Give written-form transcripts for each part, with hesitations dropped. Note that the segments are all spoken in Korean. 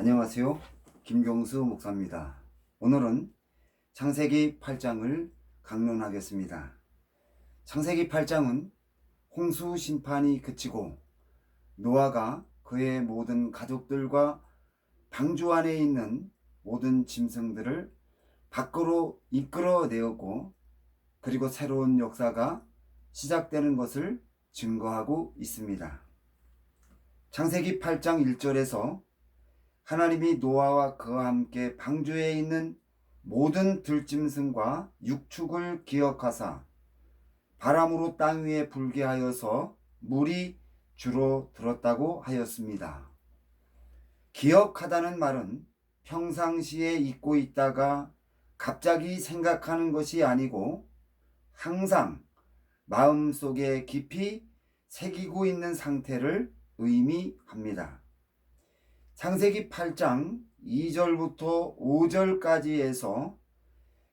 안녕하세요. 김경수 목사입니다. 오늘은 창세기 8장을 강론하겠습니다. 창세기 8장은 홍수 심판이 그치고 노아가 그의 모든 가족들과 방주 안에 있는 모든 짐승들을 밖으로 이끌어내었고, 그리고 새로운 역사가 시작되는 것을 증거하고 있습니다. 창세기 8장 1절에서 하나님이 노아와 그와 함께 방주에 있는 모든 들짐승과 육축을 기억하사 바람으로 땅 위에 불게 하여서 물이 줄어들었다고 하였습니다. 기억하다는 말은 평상시에 잊고 있다가 갑자기 생각하는 것이 아니고 항상 마음속에 깊이 새기고 있는 상태를 의미합니다. 창세기 8장 2절부터 5절까지에서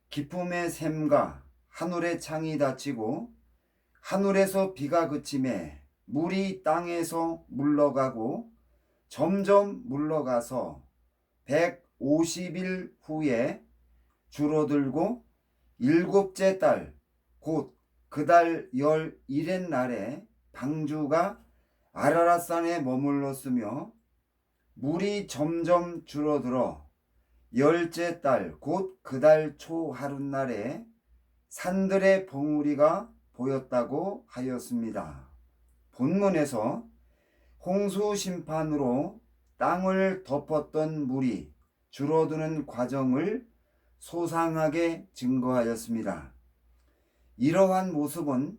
기품의 샘과 하늘의 창이 닫히고 하늘에서 비가 그치매 물이 땅에서 물러가고 점점 물러가서 150일 후에 줄어들고 일곱째 달 곧 그 달 11의 날에 방주가 아라랏산에 머물렀으며 물이 점점 줄어들어 열째 달 곧 그 달 초 하룻날에 산들의 봉우리가 보였다고 하였습니다. 본문에서 홍수 심판으로 땅을 덮었던 물이 줄어드는 과정을 소상하게 증거하였습니다. 이러한 모습은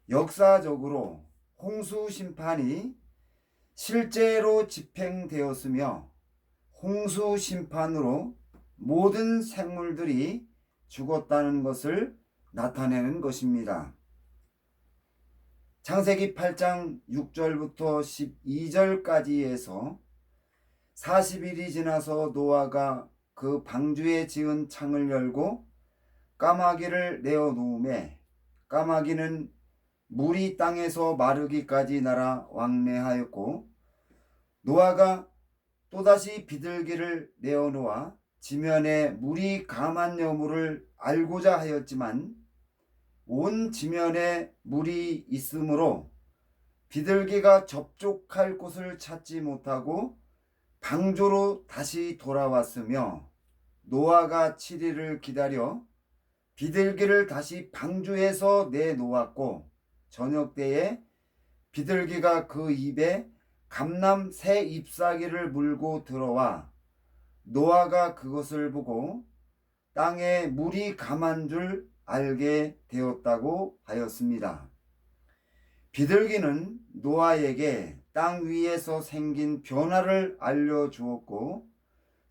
역사적으로 홍수 심판이 실제로 집행되었으며 홍수 심판으로 모든 생물들이 죽었다는 것을 나타내는 것입니다. 창세기 8장 6절부터 12절까지에서 40일이 지나서 노아가 그 방주에 지은 창을 열고 까마귀를 내어 놓음에 까마귀는 물이 땅에서 마르기까지 날아 왕래하였고, 노아가 또다시 비둘기를 내어놓아 지면에 물이 감한 여물을 알고자 하였지만 온 지면에 물이 있으므로 비둘기가 접촉할 곳을 찾지 못하고 방주로 다시 돌아왔으며, 노아가 7일을 기다려 비둘기를 다시 방주에서 내놓았고 저녁 때에 비둘기가 그 입에 감람 새 잎사귀를 물고 들어와 노아가 그것을 보고 땅에 물이 감한 줄 알게 되었다고 하였습니다. 비둘기는 노아에게 땅 위에서 생긴 변화를 알려주었고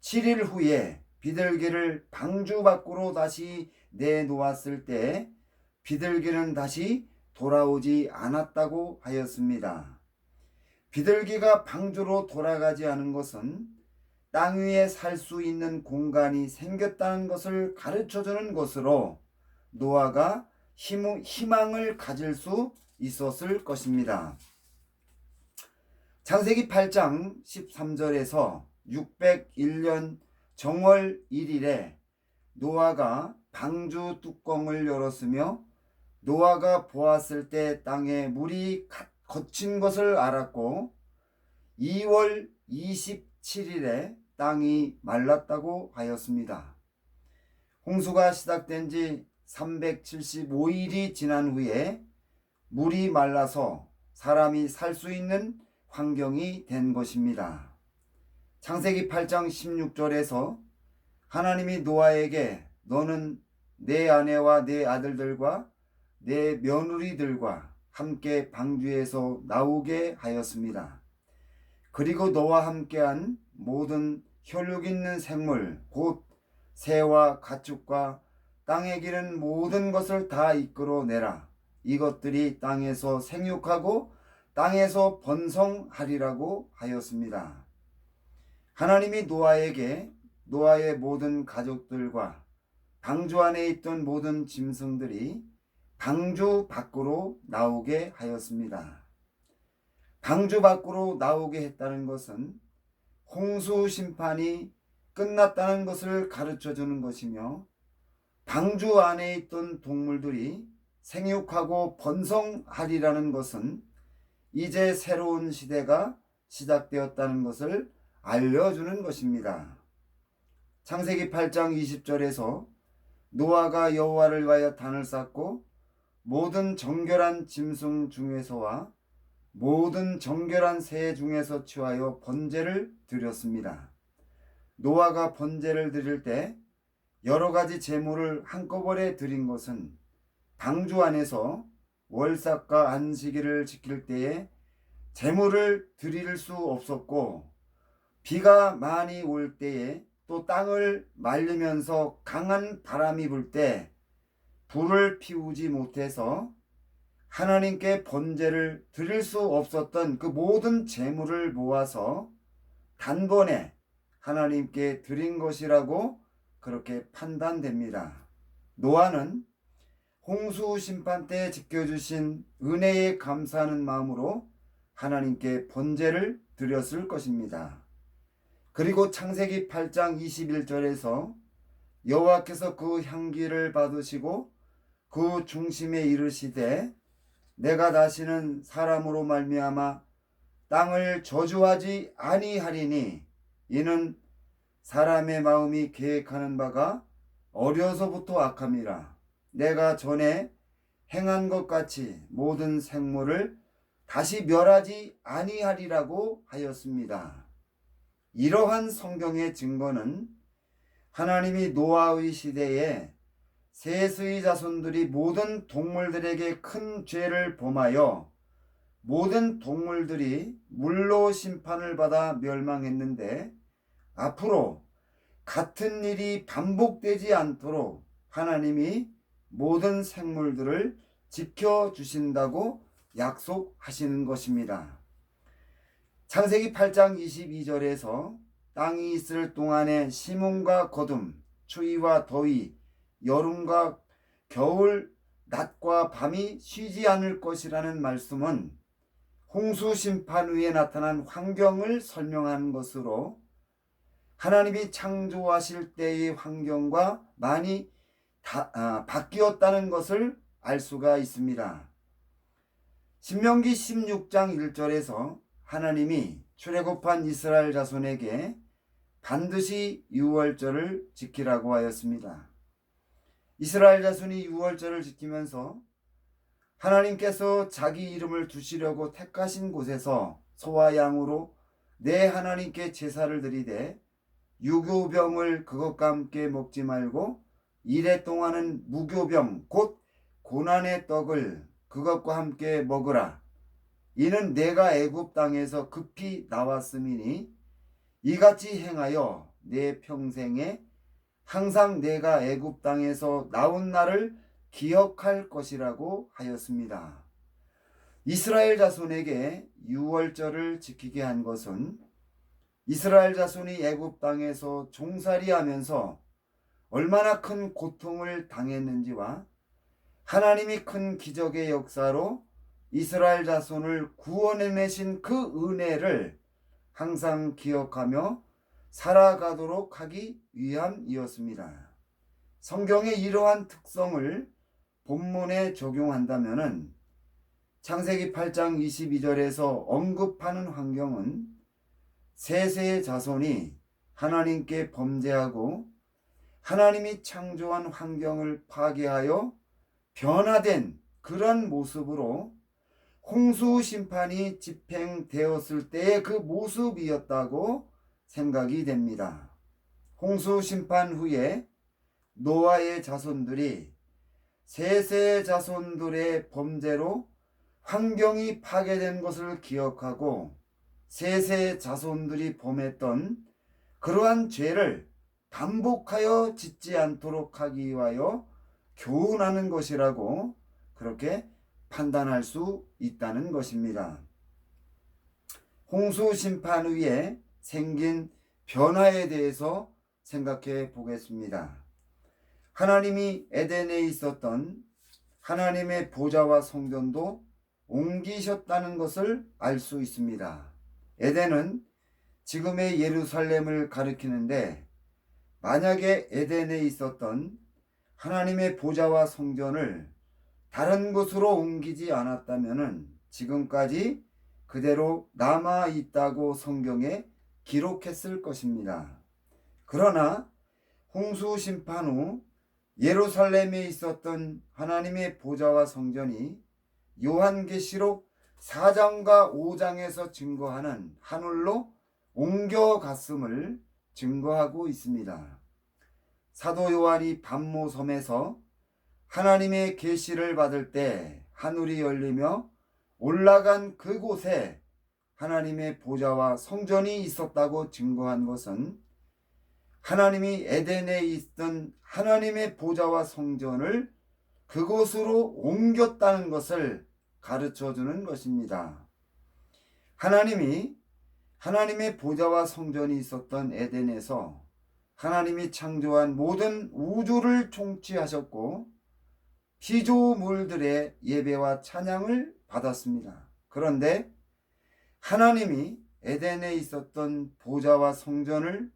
7일 후에 비둘기를 방주 밖으로 다시 내놓았을 때 비둘기는 다시 돌아오지 않았다고 하였습니다. 비둘기가 방주로 돌아가지 않은 것은 땅 위에 살 수 있는 공간이 생겼다는 것을 가르쳐주는 것으로 노아가 희망을 가질 수 있었을 것입니다. 창세기 8장 13절에서 601년 정월 1일에 노아가 방주 뚜껑을 열었으며 노아가 보았을 때 땅에 물이 거친 것을 알았고 2월 27일에 땅이 말랐다고 하였습니다. 홍수가 시작된 지 375일이 지난 후에 물이 말라서 사람이 살 수 있는 환경이 된 것입니다. 창세기 8장 16절에서 하나님이 노아에게 너는 내 아내와 내 아들들과 내 며느리들과 함께 방주에서 나오게 하였습니다. 그리고 너와 함께한 모든 혈육 있는 생물 곧 새와 가축과 땅에 기는 모든 것을 다 이끌어내라. 이것들이 땅에서 생육하고 땅에서 번성하리라고 하였습니다. 하나님이 노아에게 노아의 모든 가족들과 방주 안에 있던 모든 짐승들이 방주 밖으로 나오게 하였습니다. 방주 밖으로 나오게 했다는 것은 홍수 심판이 끝났다는 것을 가르쳐 주는 것이며, 방주 안에 있던 동물들이 생육하고 번성하리라는 것은 이제 새로운 시대가 시작되었다는 것을 알려주는 것입니다. 창세기 8장 20절에서 노아가 여호와를 위하여 단을 쌓고 모든 정결한 짐승 중에서와 모든 정결한 새 중에서 취하여 번제를 드렸습니다. 노아가 번제를 드릴 때 여러 가지 제물을 한꺼번에 드린 것은 방주 안에서 월삭과 안식일을 지킬 때에 제물을 드릴 수 없었고, 비가 많이 올 때에 또 땅을 말리면서 강한 바람이 불 때 불을 피우지 못해서 하나님께 번제를 드릴 수 없었던 그 모든 제물을 모아서 단번에 하나님께 드린 것이라고 그렇게 판단됩니다. 노아는 홍수 심판 때 지켜주신 은혜에 감사하는 마음으로 하나님께 번제를 드렸을 것입니다. 그리고 창세기 8장 21절에서 여호와께서 그 향기를 받으시고 그 중심에 이르시되 내가 다시는 사람으로 말미암아 땅을 저주하지 아니하리니 이는 사람의 마음이 계획하는 바가 어려서부터 악함이라. 내가 전에 행한 것 같이 모든 생물을 다시 멸하지 아니하리라고 하였습니다. 이러한 성경의 증거는 하나님이 노아의 시대에 셋의 자손들이 모든 동물들에게 큰 죄를 범하여 모든 동물들이 물로 심판을 받아 멸망했는데, 앞으로 같은 일이 반복되지 않도록 하나님이 모든 생물들을 지켜주신다고 약속하시는 것입니다. 창세기 8장 22절에서 땅이 있을 동안에 심음과 거둠, 추위와 더위, 여름과 겨울, 낮과 밤이 쉬지 않을 것이라는 말씀은 홍수 심판 후에 나타난 환경을 설명하는 것으로 하나님이 창조하실 때의 환경과 많이 바뀌었다는 것을 알 수가 있습니다. 신명기 16장 1절에서 하나님이 출애굽한 이스라엘 자손에게 반드시 유월절을 지키라고 하였습니다. 이스라엘 자손이 유월절을 지키면서 하나님께서 자기 이름을 두시려고 택하신 곳에서 소와 양으로 내 하나님께 제사를 드리되 유교병을 그것과 함께 먹지 말고 이래 동안은 무교병 곧 고난의 떡을 그것과 함께 먹으라. 이는 내가 애굽 땅에서 급히 나왔음이니 이같이 행하여 내 평생에 항상 내가 애굽 땅에서 나온 날을 기억할 것이라고 하였습니다. 이스라엘 자손에게 유월절을 지키게 한 것은 이스라엘 자손이 애굽 땅에서 종살이하면서 얼마나 큰 고통을 당했는지와 하나님이 큰 기적의 역사로 이스라엘 자손을 구원해내신 그 은혜를 항상 기억하며 살아가도록 하기 위함이었습니다. 성경의 이러한 특성을 본문에 적용한다면 창세기 8장 22절에서 언급하는 환경은 셋의 자손이 하나님께 범죄하고 하나님이 창조한 환경을 파괴하여 변화된 그런 모습으로 홍수 심판이 집행되었을 때의 그 모습이었다고 생각이 됩니다. 홍수 심판 후에 노아의 자손들이 셋의 자손들의 범죄로 환경이 파괴된 것을 기억하고 셋의 자손들이 범했던 그러한 죄를 반복하여 짓지 않도록 하기 위하여 교훈하는 것이라고 그렇게 판단할 수 있다는 것입니다. 홍수 심판 후에 생긴 변화에 대해서 생각해 보겠습니다. 하나님이 에덴에 있었던 하나님의 보좌와 성전도 옮기셨다는 것을 알 수 있습니다. 에덴은 지금의 예루살렘을 가리키는데, 만약에 에덴에 있었던 하나님의 보좌와 성전을 다른 곳으로 옮기지 않았다면 지금까지 그대로 남아 있다고 성경에 기록했을 것입니다. 그러나 홍수 심판 후 예루살렘에 있었던 하나님의 보좌와 성전이 요한계시록 4장과 5장에서 증거하는 하늘로 옮겨갔음을 증거하고 있습니다. 사도 요한이 반모섬에서 하나님의 계시를 받을 때 하늘이 열리며 올라간 그곳에 하나님의 보좌와 성전이 있었다고 증거한 것은 하나님이 에덴에 있던 하나님의 보좌와 성전을 그곳으로 옮겼다는 것을 가르쳐 주는 것입니다. 하나님이 하나님의 보좌와 성전이 있었던 에덴에서 하나님이 창조한 모든 우주를 통치하셨고 피조물들의 예배와 찬양을 받았습니다. 그런데 하나님이 에덴에 있었던 보좌와 성전을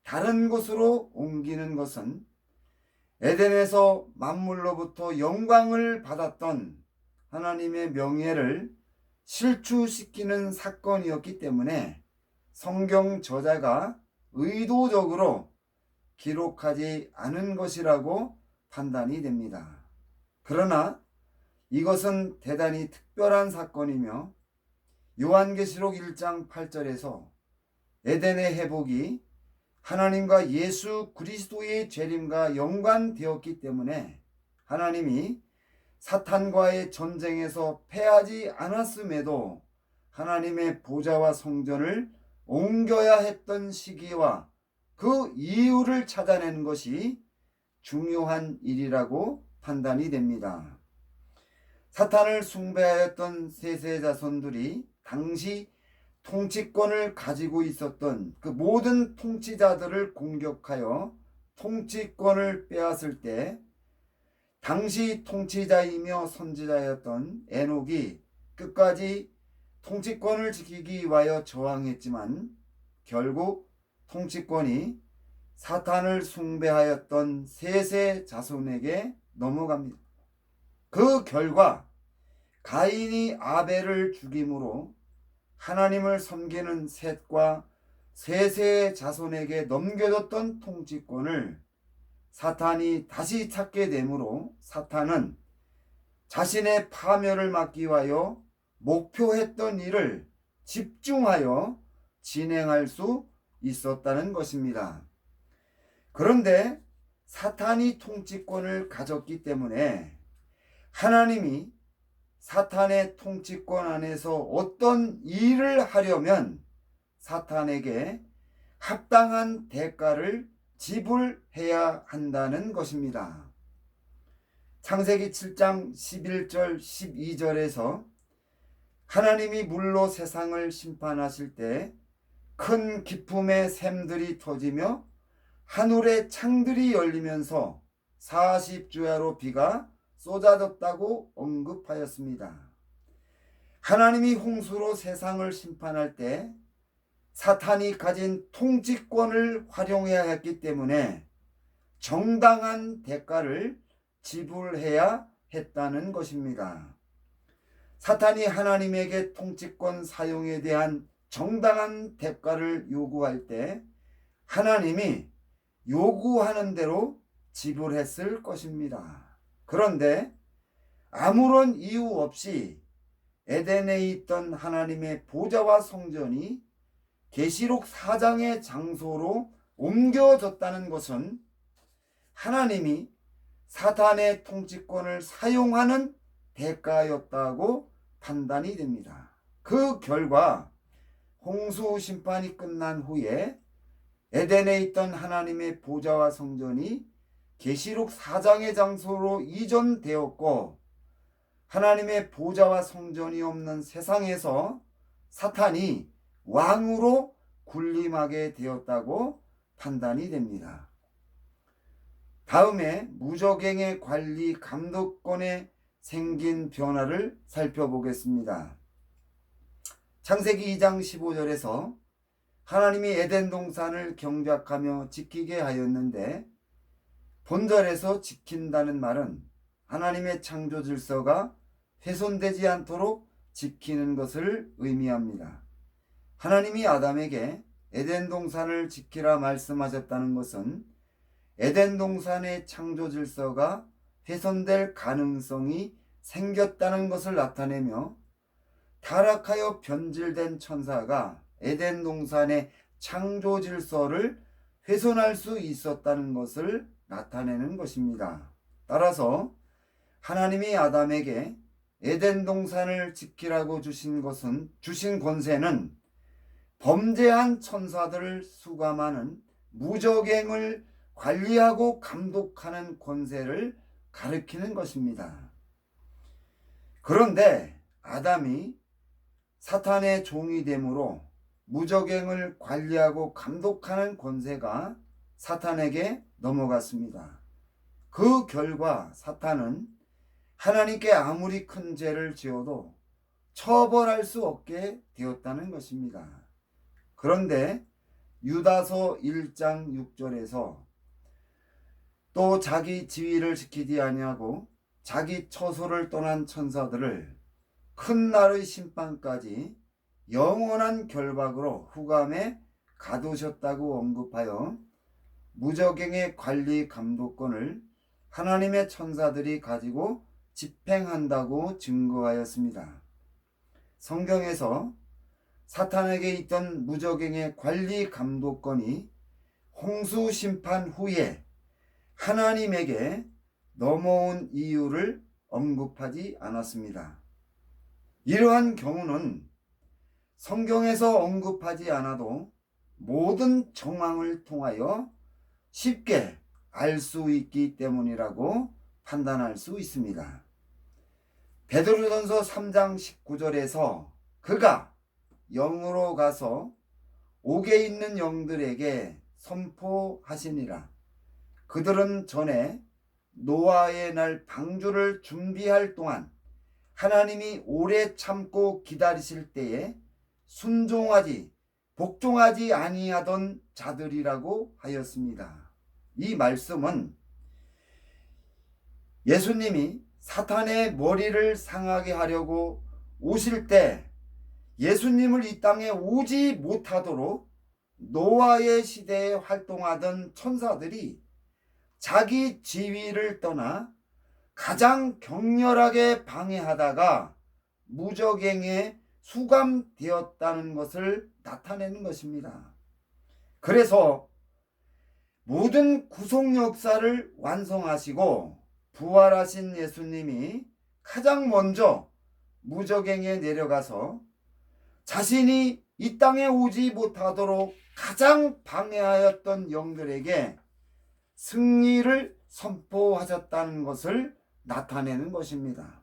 다른 곳으로 옮기는 것은 에덴에서 만물로부터 영광을 받았던 하나님의 명예를 실추시키는 사건이었기 때문에 성경 저자가 의도적으로 기록하지 않은 것이라고 판단이 됩니다. 그러나 이것은 대단히 특별한 사건이며 요한계시록 1장 8절에서 에덴의 회복이 하나님과 예수 그리스도의 재림과 연관되었기 때문에 하나님이 사탄과의 전쟁에서 패하지 않았음에도 하나님의 보좌와 성전을 옮겨야 했던 시기와 그 이유를 찾아내는 것이 중요한 일이라고 판단이 됩니다. 사탄을 숭배하였던 셋의 자손들이 당시 통치권을 가지고 있었던 그 모든 통치자들을 공격하여 통치권을 빼앗을 때 당시 통치자이며 선지자였던 에녹이 끝까지 통치권을 지키기 위하여 저항했지만 결국 통치권이 사탄을 숭배하였던 셋의 자손에게 넘어갑니다. 그 결과 가인이 아벨을 죽임으로 하나님을 섬기는 셋과 셋의 자손에게 넘겨졌던 통치권을 사탄이 다시 찾게 되므로 사탄은 자신의 파멸을 막기 위하여 목표했던 일을 집중하여 진행할 수 있었다는 것입니다. 그런데 사탄이 통치권을 가졌기 때문에 하나님이 사탄의 통치권 안에서 어떤 일을 하려면 사탄에게 합당한 대가를 지불해야 한다는 것입니다. 창세기 7장 11절 12절에서 하나님이 물로 세상을 심판하실 때 큰 기품의 샘들이 터지며 하늘의 창들이 열리면서 40주야로 비가 쏟아졌다고 언급하였습니다. 하나님이 홍수로 세상을 심판할 때 사탄이 가진 통치권을 활용해야 했기 때문에 정당한 대가를 지불해야 했다는 것입니다. 사탄이 하나님에게 통치권 사용에 대한 정당한 대가를 요구할 때 하나님이 요구하는 대로 지불했을 것입니다. 그런데 아무런 이유 없이 에덴에 있던 하나님의 보좌와 성전이 계시록 4장의 장소로 옮겨졌다는 것은 하나님이 사탄의 통치권을 사용하는 대가였다고 판단이 됩니다. 그 결과 홍수 심판이 끝난 후에 에덴에 있던 하나님의 보좌와 성전이 계시록 4장의 장소로 이전되었고 하나님의 보좌와 성전이 없는 세상에서 사탄이 왕으로 군림하게 되었다고 판단이 됩니다. 다음에 무저갱의 관리 감독권에 생긴 변화를 살펴보겠습니다. 창세기 2장 15절에서 하나님이 에덴 동산을 경작하며 지키게 하였는데, 본절에서 지킨다는 말은 하나님의 창조 질서가 훼손되지 않도록 지키는 것을 의미합니다. 하나님이 아담에게 에덴 동산을 지키라 말씀하셨다는 것은 에덴 동산의 창조 질서가 훼손될 가능성이 생겼다는 것을 나타내며, 타락하여 변질된 천사가 에덴 동산의 창조 질서를 훼손할 수 있었다는 것을 나타내는 것입니다. 따라서 하나님이 아담에게 에덴 동산을 지키라고 주신 권세는 범죄한 천사들을 수감하는 무저갱을 관리하고 감독하는 권세를 가리키는 것입니다. 그런데 아담이 사탄의 종이 되므로 무저갱을 관리하고 감독하는 권세가 사탄에게 넘어갔습니다. 그 결과 사탄은 하나님께 아무리 큰 죄를 지어도 처벌할 수 없게 되었다는 것입니다. 그런데 유다서 1장 6절에서 또 자기 지위를 지키지 아니하고 자기 처소를 떠난 천사들을 큰 날의 심판까지 영원한 결박으로 후감에 가두셨다고 언급하여 무저갱의 관리 감독권을 하나님의 천사들이 가지고 집행한다고 증거하였습니다. 성경에서 사탄에게 있던 무저갱의 관리 감독권이 홍수 심판 후에 하나님에게 넘어온 이유를 언급하지 않았습니다. 이러한 경우는 성경에서 언급하지 않아도 모든 정황을 통하여 쉽게 알 수 있기 때문이라고 판단할 수 있습니다. 베드로전서 3장 19절에서 그가 영으로 가서 옥에 있는 영들에게 선포하시니라. 그들은 전에 노아의 날 방주를 준비할 동안 하나님이 오래 참고 기다리실 때에 순종하지 복종하지 아니하던 자들이라고 하였습니다. 이 말씀은 예수님이 사탄의 머리를 상하게 하려고 오실 때 예수님을 이 땅에 오지 못하도록 노아의 시대에 활동하던 천사들이 자기 지위를 떠나 가장 격렬하게 방해하다가 무저갱에 수감되었다는 것을 나타내는 것입니다. 그래서 모든 구속 역사를 완성하시고 부활하신 예수님이 가장 먼저 무저갱에 내려가서 자신이 이 땅에 오지 못하도록 가장 방해하였던 영들에게 승리를 선포하셨다는 것을 나타내는 것입니다.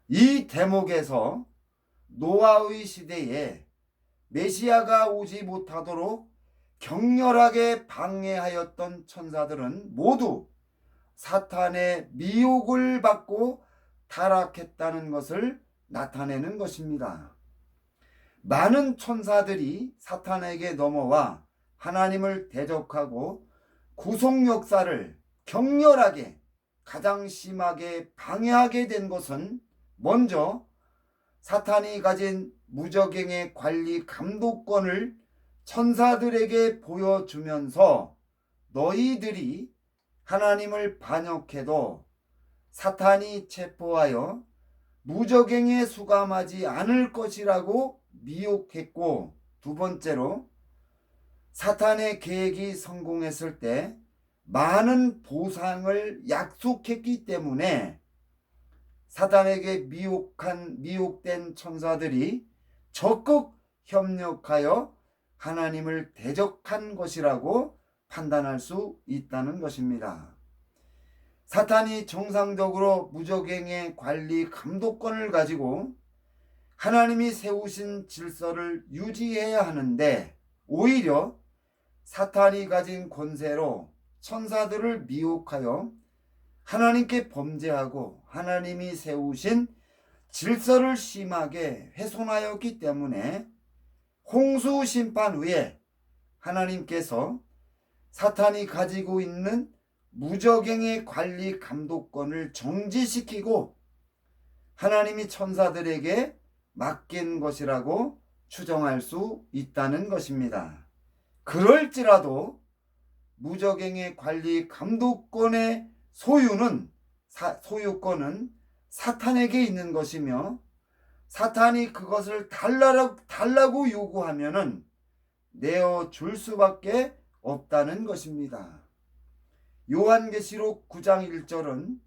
이 대목에서 노아의 시대에 메시아가 오지 못하도록 격렬하게 방해하였던 천사들은 모두 사탄의 미혹을 받고 타락했다는 것을 나타내는 것입니다. 많은 천사들이 사탄에게 넘어와 하나님을 대적하고 구속 역사를 격렬하게 가장 심하게 방해하게 된 것은 먼저 사탄이 가진 무저갱의 관리 감독권을 천사들에게 보여주면서 너희들이 하나님을 반역해도 사탄이 체포하여 무저갱에 수감하지 않을 것이라고 미혹했고, 두 번째로 사탄의 계획이 성공했을 때 많은 보상을 약속했기 때문에 사탄에게 미혹된 천사들이 적극 협력하여 하나님을 대적한 것이라고 판단할 수 있다는 것입니다. 사탄이 정상적으로 무저갱의 관리 감독권을 가지고 하나님이 세우신 질서를 유지해야 하는데, 오히려 사탄이 가진 권세로 천사들을 미혹하여 하나님께 범죄하고 하나님이 세우신 질서를 심하게 훼손하였기 때문에 홍수 심판 후에 하나님께서 사탄이 가지고 있는 무적행의 관리 감독권을 정지시키고 하나님이 천사들에게 맡긴 것이라고 추정할 수 있다는 것입니다. 그럴지라도 무적행의 관리 감독권의 소유권은 사탄에게 있는 것이며 사탄이 그것을 달라고 요구하면은 내어줄 수밖에 없다는 것입니다. 요한계시록 9장 1절은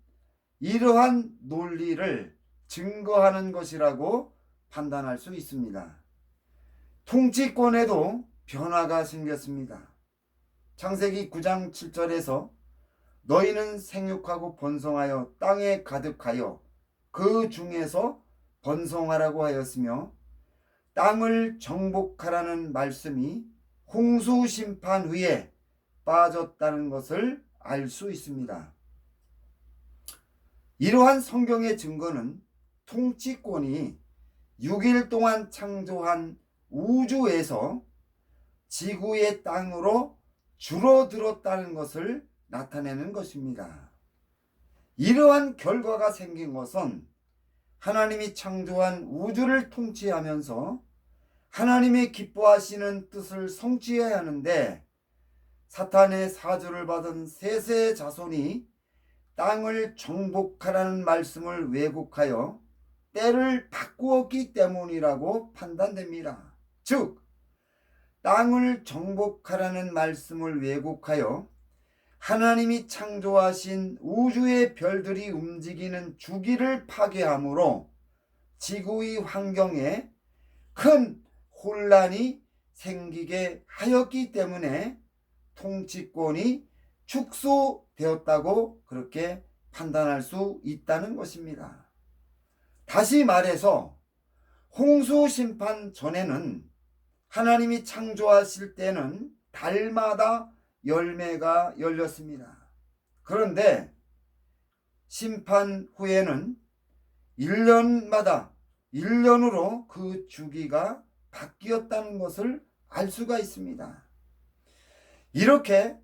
이러한 논리를 증거하는 것이라고 판단할 수 있습니다. 통치권에도 변화가 생겼습니다. 창세기 9장 7절에서 너희는 생육하고 번성하여 땅에 가득하여 그 중에서 번성하라고 하였으며 땅을 정복하라는 말씀이 홍수 심판 후에 빠졌다는 것을 알 수 있습니다. 이러한 성경의 증거는 통치권이 6일 동안 창조한 우주에서 지구의 땅으로 줄어들었다는 것을 나타내는 것입니다. 이러한 결과가 생긴 것은 하나님이 창조한 우주를 통치하면서 하나님의 기뻐하시는 뜻을 성취해야 하는데 사탄의 사주를 받은 셋의 자손이 땅을 정복하라는 말씀을 왜곡하여 때를 바꾸었기 때문이라고 판단됩니다. 즉 땅을 정복하라는 말씀을 왜곡하여 하나님이 창조하신 우주의 별들이 움직이는 주기를 파괴함으로 지구의 환경에 큰 혼란이 생기게 하였기 때문에 통치권이 축소되었다고 그렇게 판단할 수 있다는 것입니다. 다시 말해서 홍수 심판 전에는 하나님이 창조하실 때는 달마다 열매가 열렸습니다. 그런데 심판 후에는 1년마다 1년으로 그 주기가 바뀌었다는 것을 알 수가 있습니다. 이렇게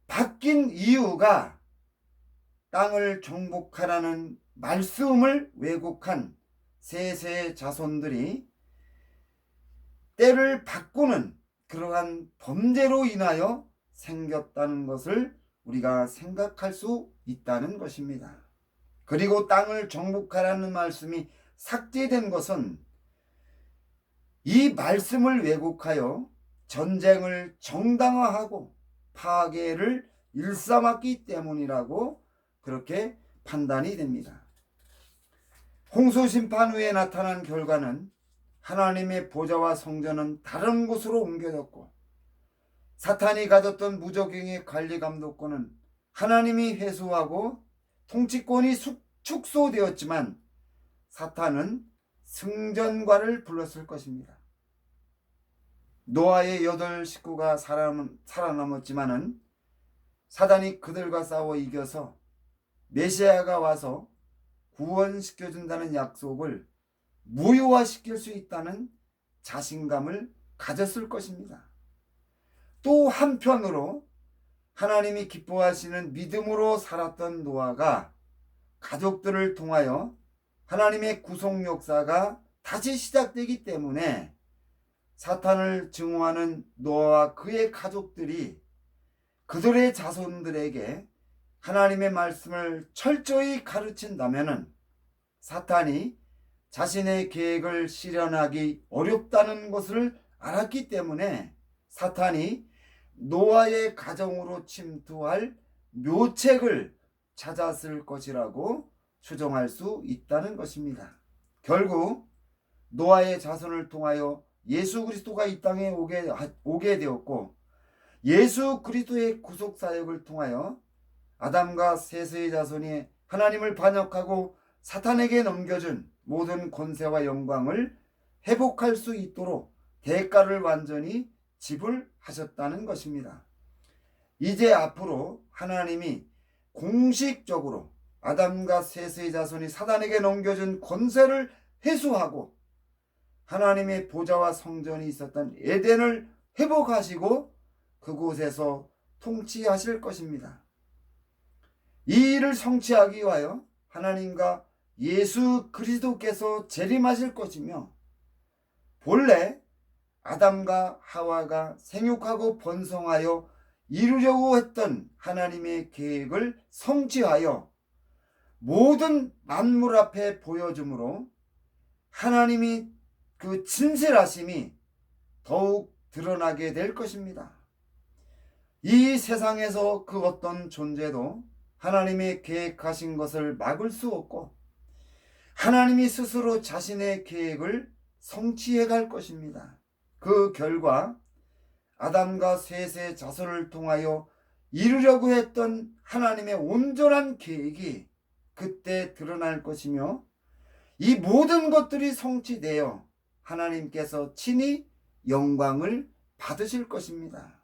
바뀐 이유가 땅을 정복하라는 말씀을 왜곡한 셋의 자손들이 때를 바꾸는 그러한 범죄로 인하여 생겼다는 것을 우리가 생각할 수 있다는 것입니다. 그리고 땅을 정복하라는 말씀이 삭제된 것은 이 말씀을 왜곡하여 전쟁을 정당화하고 파괴를 일삼았기 때문이라고 그렇게 판단이 됩니다. 홍수 심판 후에 나타난 결과는 하나님의 보좌와 성전은 다른 곳으로 옮겨졌고 사탄이 가졌던 무적행의 관리 감독권은 하나님이 회수하고 통치권이 축소되었지만 사탄은 승전과를 불렀을 것입니다. 노아의 8 식구가 살아남았지만은 사단이 그들과 싸워 이겨서 메시아가 와서 구원시켜준다는 약속을 무효화시킬 수 있다는 자신감을 가졌을 것입니다. 또 한편으로 하나님이 기뻐하시는 믿음으로 살았던 노아가 가족들을 통하여 하나님의 구속 역사가 다시 시작되기 때문에 사탄을 증오하는 노아와 그의 가족들이 그들의 자손들에게 하나님의 말씀을 철저히 가르친다면 사탄이 자신의 계획을 실현하기 어렵다는 것을 알았기 때문에 사탄이 노아의 가정으로 침투할 묘책을 찾았을 것이라고 추정할 수 있다는 것입니다. 결국 노아의 자손을 통하여 예수 그리스도가 이 땅에 오게 되었고 예수 그리스도의 구속 사역을 통하여 아담과 셋의 자손이 하나님을 반역하고 사탄에게 넘겨준 모든 권세와 영광을 회복할 수 있도록 대가를 완전히 지불하셨다는 것입니다. 이제 앞으로 하나님이 공식적으로 아담과 셋의 자손이 사단에게 넘겨준 권세를 회수하고 하나님의 보좌와 성전이 있었던 에덴을 회복하시고 그곳에서 통치하실 것입니다. 이 일을 성취하기 위하여 하나님과 예수 그리스도께서 재림하실 것이며, 본래 아담과 하와가 생육하고 번성하여 이루려고 했던 하나님의 계획을 성취하여 모든 만물 앞에 보여주므로 하나님이 그 진실하심이 더욱 드러나게 될 것입니다. 이 세상에서 그 어떤 존재도 하나님의 계획하신 것을 막을 수 없고 하나님이 스스로 자신의 계획을 성취해 갈 것입니다. 그 결과 아담과 셋의 자손을 통하여 이루려고 했던 하나님의 온전한 계획이 그때 드러날 것이며, 이 모든 것들이 성취되어 하나님께서 친히 영광을 받으실 것입니다.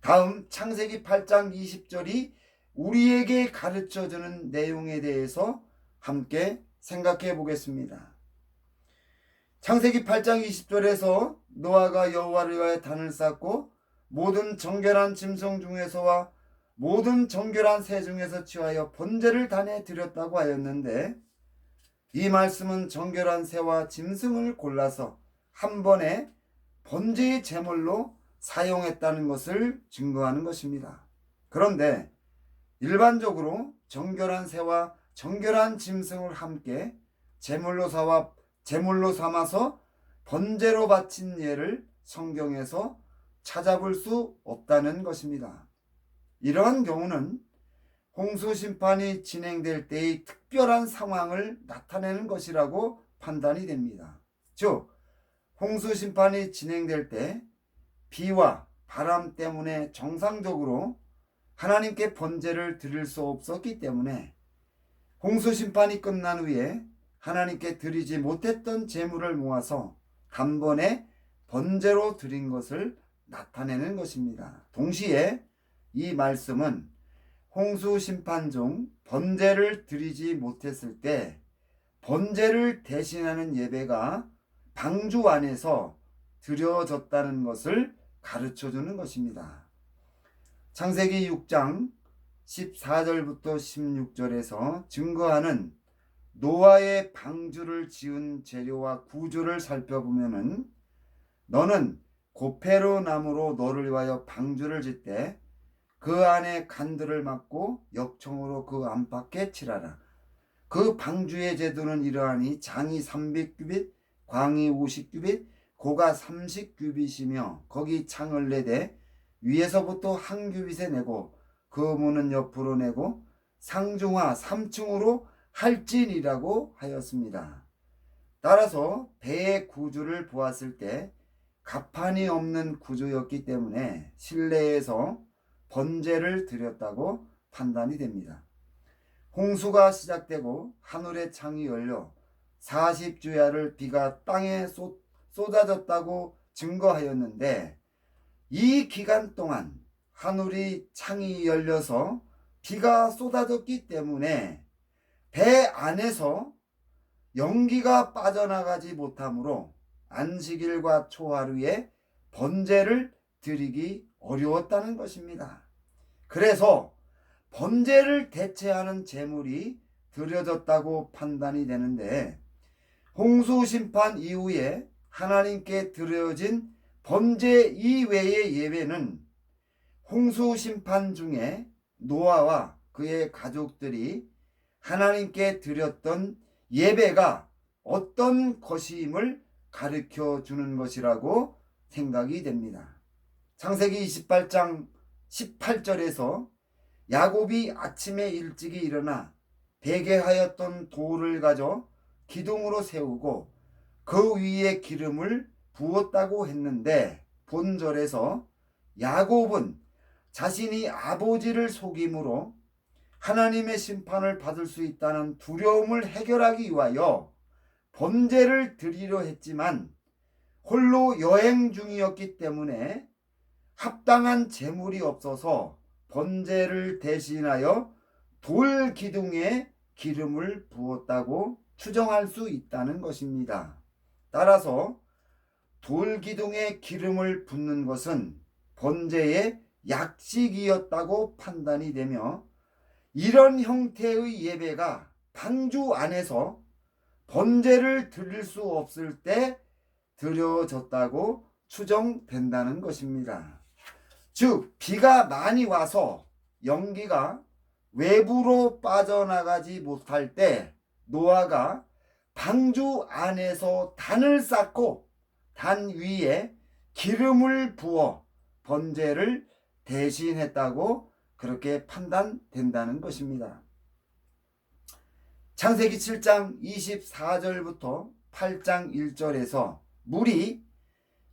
다음 창세기 8장 20절이 우리에게 가르쳐주는 내용에 대해서 함께 생각해 보겠습니다. 창세기 8장 20절에서 노아가 여호와를 위하여 단을 쌓고 모든 정결한 짐승 중에서와 모든 정결한 새 중에서 취하여 번제를 단에 드렸다고 하였는데, 이 말씀은 정결한 새와 짐승을 골라서 한 번에 번제의 제물로 사용했다는 것을 증거하는 것입니다. 그런데 일반적으로 정결한 새와 정결한 짐승을 함께 제물로 삼아서 번제로 바친 예를 성경에서 찾아볼 수 없다는 것입니다. 이러한 경우는 홍수 심판이 진행될 때의 특별한 상황을 나타내는 것이라고 판단이 됩니다. 즉, 홍수 심판이 진행될 때 비와 바람 때문에 정상적으로 하나님께 번제를 드릴 수 없었기 때문에 홍수 심판이 끝난 후에 하나님께 드리지 못했던 제물을 모아서 단번에 번제로 드린 것을 나타내는 것입니다. 동시에 이 말씀은 홍수 심판 중 번제를 드리지 못했을 때 번제를 대신하는 예배가 방주 안에서 드려졌다는 것을 가르쳐주는 것입니다. 창세기 6장 14절부터 16절에서 증거하는 노아의 방주를 지은 재료와 구조를 살펴보면은, 너는 고페로 나무로 너를 위하여 방주를 짓되 그 안에 간들을 막고 역청으로 그 안팎에 칠하라. 그 방주의 제도는 이러하니 장이 300규빗, 광이 50규빗, 고가 30규빗이며 거기 창을 내되 위에서부터 한 규빗에 내고 그 문은 옆으로 내고 상중하 3층으로 할진이라고 하였습니다. 따라서 배의 구조를 보았을 때 가판이 없는 구조였기 때문에 실내에서 번제를 드렸다고 판단이 됩니다. 홍수가 시작되고 하늘의 창이 열려 40주야를 비가 땅에 쏟아졌다고 증거하였는데, 이 기간 동안 하늘이 창이 열려서 비가 쏟아졌기 때문에 배 안에서 연기가 빠져나가지 못하므로 안식일과 초하루에 번제를 드리기 어려웠다는 것입니다. 그래서 번제를 대체하는 제물이 드려졌다고 판단이 되는데, 홍수 심판 이후에 하나님께 드려진 번제 이외의 예배는 홍수 심판 중에 노아와 그의 가족들이 하나님께 드렸던 예배가 어떤 것임을 가르쳐 주는 것이라고 생각이 됩니다. 창세기 28장 18절에서 야곱이 아침에 일찍이 일어나 베개하였던 돌을 가져 기둥으로 세우고 그 위에 기름을 부었다고 했는데, 본절에서 야곱은 자신이 아버지를 속임으로 하나님의 심판을 받을 수 있다는 두려움을 해결하기 위하여 번제를 드리려 했지만 홀로 여행 중이었기 때문에 합당한 제물이 없어서 번제를 대신하여 돌 기둥에 기름을 부었다고 추정할 수 있다는 것입니다. 따라서 돌기둥에 기름을 붓는 것은 번제의 약식이었다고 판단이 되며, 이런 형태의 예배가 방주 안에서 번제를 드릴 수 없을 때 드려졌다고 추정된다는 것입니다. 즉 비가 많이 와서 연기가 외부로 빠져나가지 못할 때 노아가 방주 안에서 단을 쌓고 단 위에 기름을 부어 번제를 대신했다고 그렇게 판단된다는 것입니다. 창세기 7장 24절부터 8장 1절에서 물이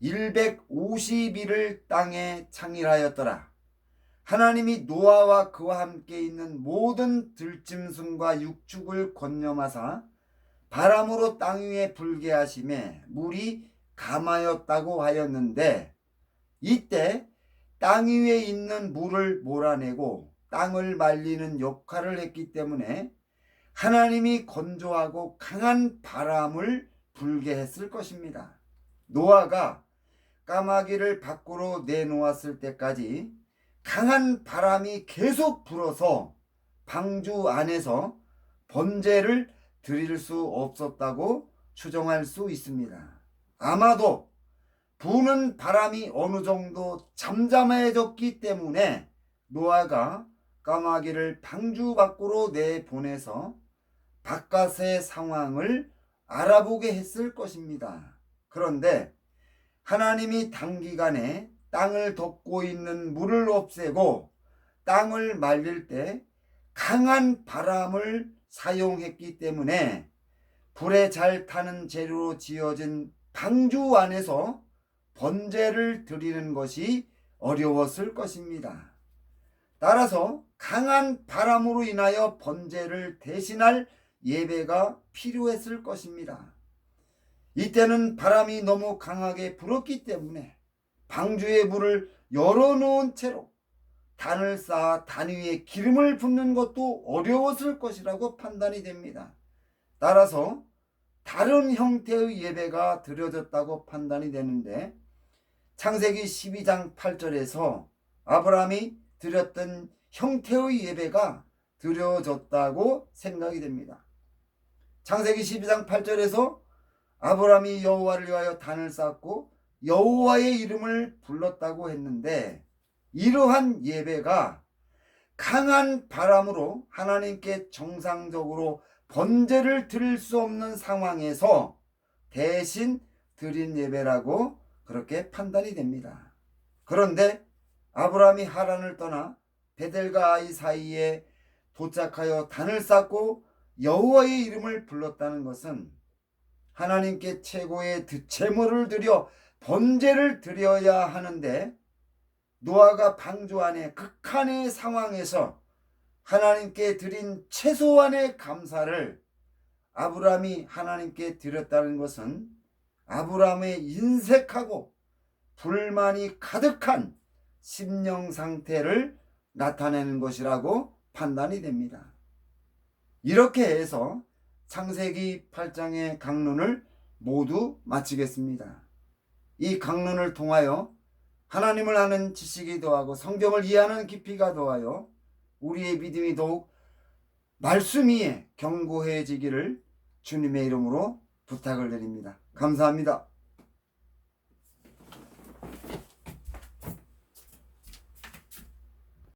150일을 땅에 창일하였더라. 하나님이 노아와 그와 함께 있는 모든 들짐승과 육축을 권념하사 바람으로 땅 위에 불게 하심에 물이 감하였다고 하였는데, 이때 땅 위에 있는 물을 몰아내고 땅을 말리는 역할을 했기 때문에 하나님이 건조하고 강한 바람을 불게 했을 것입니다. 노아가 까마귀를 밖으로 내놓았을 때까지 강한 바람이 계속 불어서 방주 안에서 번제를 드릴 수 없었다고 추정할 수 있습니다. 아마도 부는 바람이 어느 정도 잠잠해졌기 때문에 노아가 까마귀를 방주 밖으로 내보내서 바깥의 상황을 알아보게 했을 것입니다. 그런데 하나님이 단기간에 땅을 덮고 있는 물을 없애고 땅을 말릴 때 강한 바람을 사용했기 때문에 불에 잘 타는 재료로 지어진 방주 안에서 번제를 드리는 것이 어려웠을 것입니다. 따라서 강한 바람으로 인하여 번제를 대신할 예배가 필요했을 것입니다. 이때는 바람이 너무 강하게 불었기 때문에 방주의 물을 열어놓은 채로 단을 쌓아 단 위에 기름을 붓는 것도 어려웠을 것이라고 판단이 됩니다. 따라서 다른 형태의 예배가 드려졌다고 판단이 되는데, 창세기 12장 8절에서 아브라함이 드렸던 형태의 예배가 드려졌다고 생각이 됩니다. 창세기 12장 8절에서 아브라함이 여호와를 위하여 단을 쌓고 여호와의 이름을 불렀다고 했는데, 이러한 예배가 강한 바람으로 하나님께 정상적으로 번제를 드릴 수 없는 상황에서 대신 드린 예배라고 그렇게 판단이 됩니다. 그런데 아브라함이 하란을 떠나 베델과 아이 사이에 도착하여 단을 쌓고 여호와의 이름을 불렀다는 것은 하나님께 최고의 제물을 드려 번제를 드려야 하는데, 노아가 방주 안에 극한의 상황에서 하나님께 드린 최소한의 감사를 아브라함이 하나님께 드렸다는 것은 아브라함의 인색하고 불만이 가득한 심령 상태를 나타내는 것이라고 판단이 됩니다. 이렇게 해서 창세기 8장의 강론을 모두 마치겠습니다. 이 강론을 통하여 하나님을 아는 지식이 더하고 성경을 이해하는 깊이가 더하여 우리의 믿음이 더욱 말씀 위에 견고해지기를 주님의 이름으로 부탁을 드립니다. 감사합니다.